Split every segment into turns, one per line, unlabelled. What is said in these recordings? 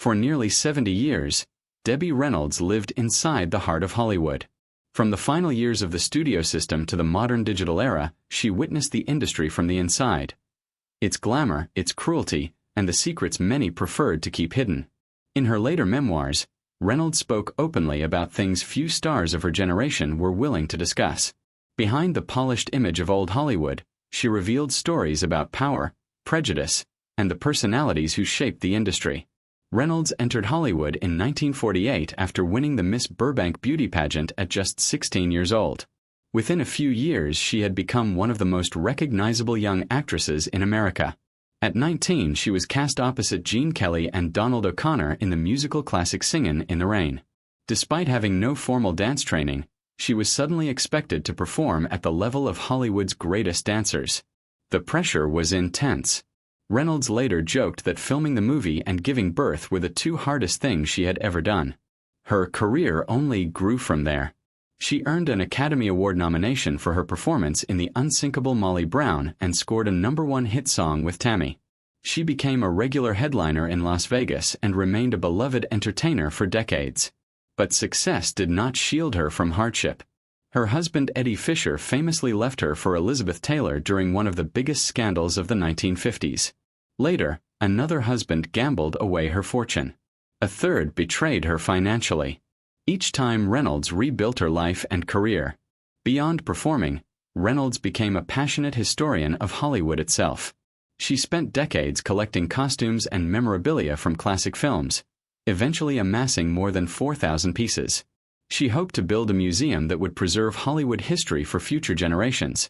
For nearly 70 years, Debbie Reynolds lived inside the heart of Hollywood. From the final years of the studio system to the modern digital era, she witnessed the industry from the inside. Its glamour, its cruelty, and the secrets many preferred to keep hidden. In her later memoirs, Reynolds spoke openly about things few stars of her generation were willing to discuss. Behind the polished image of old Hollywood, she revealed stories about power, prejudice, and the personalities who shaped the industry. Reynolds entered Hollywood in 1948 after winning the Miss Burbank beauty pageant at just 16 years old. Within a few years, she had become one of the most recognizable young actresses in America. At 19, she was cast opposite Gene Kelly and Donald O'Connor in the musical classic Singin' in the Rain. Despite having no formal dance training, she was suddenly expected to perform at the level of Hollywood's greatest dancers. The pressure was intense. Reynolds later joked that filming the movie and giving birth were the two hardest things she had ever done. Her career only grew from there. She earned an Academy Award nomination for her performance in the unsinkable Molly Brown and scored a #1 hit song with Tammy. She became a regular headliner in Las Vegas and remained a beloved entertainer for decades. But success did not shield her from hardship. Her husband Eddie Fisher famously left her for Elizabeth Taylor during one of the biggest scandals of the 1950s. Later, another husband gambled away her fortune. A third betrayed her financially. Each time Reynolds rebuilt her life and career. Beyond performing, Reynolds became a passionate historian of Hollywood itself. She spent decades collecting costumes and memorabilia from classic films, eventually amassing more than 4,000 pieces. She hoped to build a museum that would preserve Hollywood history for future generations.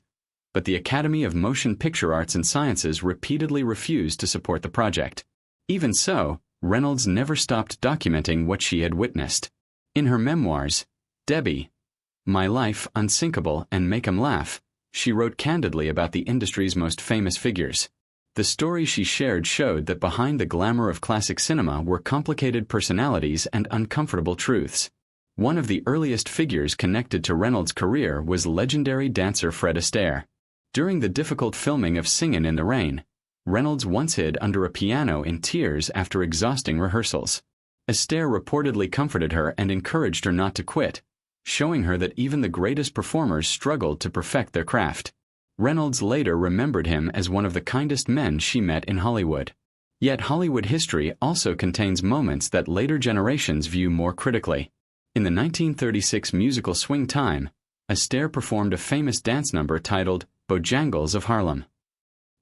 But the Academy of Motion Picture Arts and Sciences repeatedly refused to support the project. Even so, Reynolds never stopped documenting what she had witnessed. In her memoirs, Debbie, My Life, Unsinkable, and Make 'Em Laugh, she wrote candidly about the industry's most famous figures. The stories she shared showed that behind the glamour of classic cinema were complicated personalities and uncomfortable truths. One of the earliest figures connected to Reynolds' career was legendary dancer Fred Astaire. During the difficult filming of Singin' in the Rain, Reynolds once hid under a piano in tears after exhausting rehearsals. Astaire reportedly comforted her and encouraged her not to quit, showing her that even the greatest performers struggled to perfect their craft. Reynolds later remembered him as one of the kindest men she met in Hollywood. Yet Hollywood history also contains moments that later generations view more critically. In the 1936 musical Swing Time, Astaire performed a famous dance number titled Bojangles of Harlem.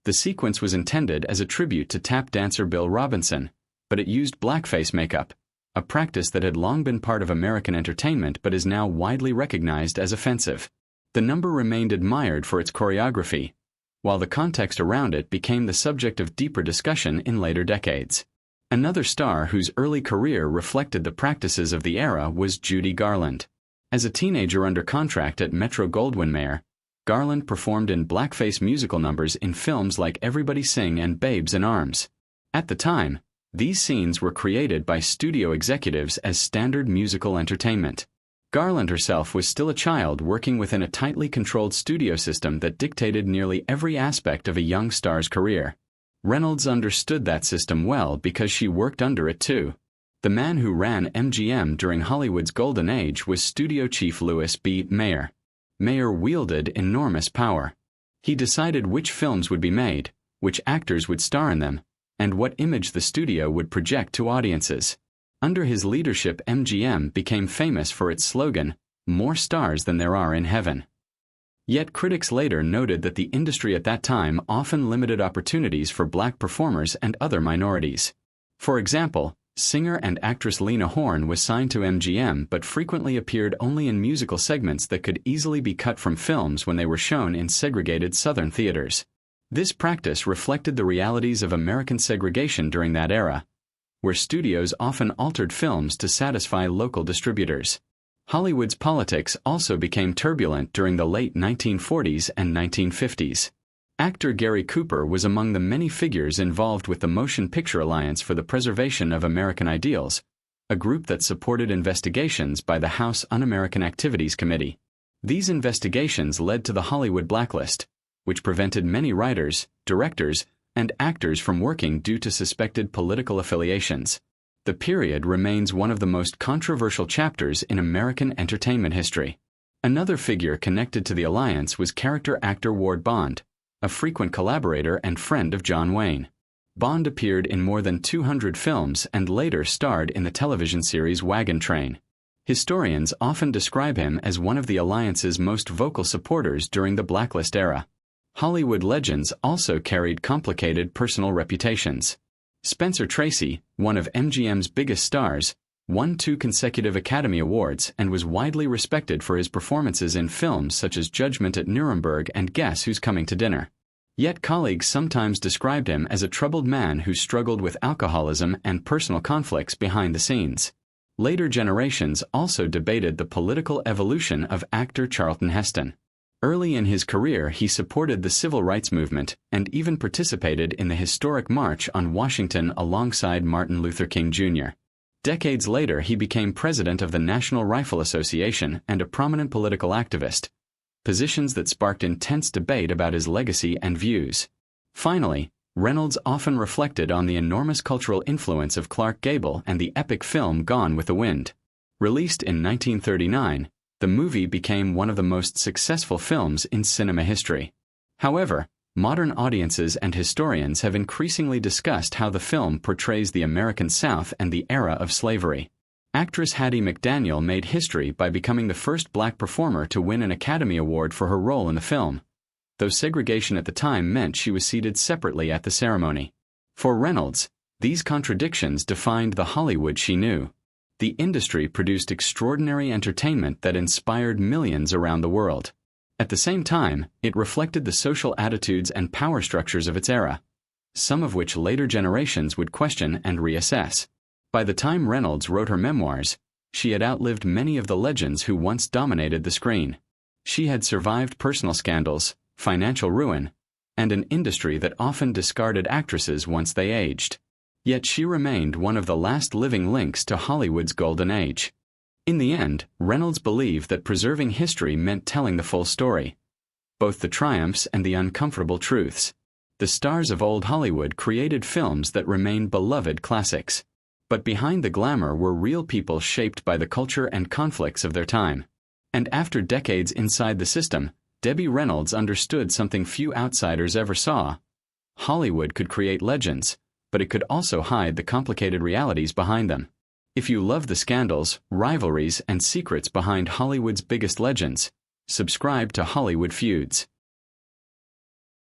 The sequence was intended as a tribute to tap dancer Bill Robinson, but it used blackface makeup, a practice that had long been part of American entertainment but is now widely recognized as offensive. The number remained admired for its choreography, while the context around it became the subject of deeper discussion in later decades. Another star whose early career reflected the practices of the era was Judy Garland. As a teenager under contract at Metro-Goldwyn-Mayer, Garland performed in blackface musical numbers in films like Everybody Sing and Babes in Arms. At the time, these scenes were created by studio executives as standard musical entertainment. Garland herself was still a child working within a tightly controlled studio system that dictated nearly every aspect of a young star's career. Reynolds understood that system well because she worked under it too. The man who ran MGM during Hollywood's golden age was studio chief Louis B. Mayer. Mayer wielded enormous power. He decided which films would be made, which actors would star in them, and what image the studio would project to audiences. Under his leadership, MGM became famous for its slogan, "More stars than there are in heaven." Yet critics later noted that the industry at that time often limited opportunities for black performers and other minorities. For example, singer and actress Lena Horne was signed to MGM but frequently appeared only in musical segments that could easily be cut from films when they were shown in segregated Southern theaters. This practice reflected the realities of American segregation during that era, where studios often altered films to satisfy local distributors. Hollywood's politics also became turbulent during the late 1940s and 1950s. Actor Gary Cooper was among the many figures involved with the Motion Picture Alliance for the Preservation of American Ideals, a group that supported investigations by the House Un-American Activities Committee. These investigations led to the Hollywood blacklist, which prevented many writers, directors, and actors from working due to suspected political affiliations. The period remains one of the most controversial chapters in American entertainment history. Another figure connected to the alliance was character actor Ward Bond, a frequent collaborator and friend of John Wayne. Bond appeared in more than 200 films and later starred in the television series Wagon Train. Historians often describe him as one of the alliance's most vocal supporters during the Blacklist era. Hollywood legends also carried complicated personal reputations. Spencer Tracy, one of MGM's biggest stars, won 2 consecutive Academy Awards and was widely respected for his performances in films such as Judgment at Nuremberg and Guess Who's Coming to Dinner. Yet colleagues sometimes described him as a troubled man who struggled with alcoholism and personal conflicts behind the scenes. Later generations also debated the political evolution of actor Charlton Heston. Early in his career, he supported the civil rights movement and even participated in the historic March on Washington alongside Martin Luther King Jr. Decades later, he became president of the National Rifle Association and a prominent political activist, positions that sparked intense debate about his legacy and views. Finally, Reynolds often reflected on the enormous cultural influence of Clark Gable and the epic film Gone with the Wind. Released in 1939, the movie became one of the most successful films in cinema history. However, modern audiences and historians have increasingly discussed how the film portrays the American South and the era of slavery. Actress Hattie McDaniel made history by becoming the first black performer to win an Academy Award for her role in the film, though segregation at the time meant she was seated separately at the ceremony. For Reynolds, these contradictions defined the Hollywood she knew. The industry produced extraordinary entertainment that inspired millions around the world. At the same time, it reflected the social attitudes and power structures of its era, some of which later generations would question and reassess. By the time Reynolds wrote her memoirs, she had outlived many of the legends who once dominated the screen. She had survived personal scandals, financial ruin, and an industry that often discarded actresses once they aged. Yet she remained one of the last living links to Hollywood's golden age. In the end, Reynolds believed that preserving history meant telling the full story, both the triumphs and the uncomfortable truths. The stars of old Hollywood created films that remain beloved classics. But behind the glamour were real people shaped by the culture and conflicts of their time. And after decades inside the system, Debbie Reynolds understood something few outsiders ever saw. Hollywood could create legends, but it could also hide the complicated realities behind them. If you love the scandals, rivalries, and secrets behind Hollywood's biggest legends, subscribe to Hollywood Feuds.